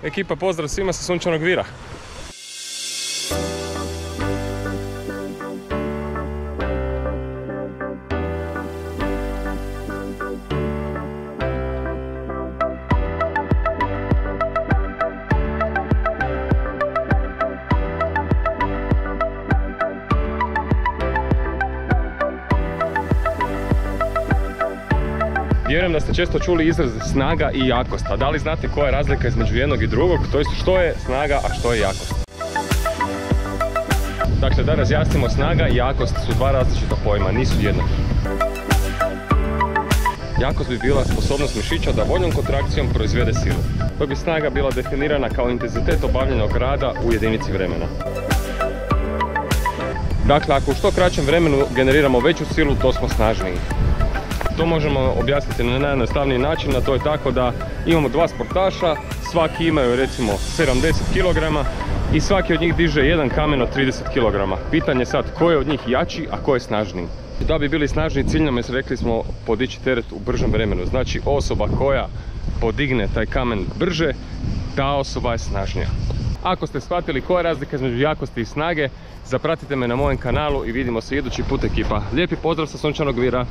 Ekipa, pozdrav svima sa Sunčanog Vira. Vjerujem da ste često čuli izraz snaga i jakost, a da li znate koja je razlika između jednog i drugog, to jest što je snaga, a što je jakost? Dakle, da razjasnimo, snaga i jakost su dva različita pojma, nisu jednaki. Jakost bi bila sposobnost mišića da voljnom kontrakcijom proizvede silu, dok bi snaga bila definirana kao intenzitet obavljenog rada u jedinici vremena. Dakle, ako u što kraćem vremenu generiramo veću silu, to smo snažniji. To možemo objasniti na najjednostavniji način, a to je tako da imamo dva sportaša, svaki imaju recimo 70 kg i svaki od njih diže jedan kamen od 30 kg. Pitanje je sad ko je od njih jači, a ko je snažniji. Da bi bili snažniji, cilj nam je, rekli smo, podići teret u bržem vremenu. Znači osoba koja podigne taj kamen brže, ta osoba je snažnija. Ako ste shvatili koja je razlika između jakosti i snage, zapratite me na mojem kanalu i vidimo se idući put, ekipa. Lijepi pozdrav sa Sunčanog Vira.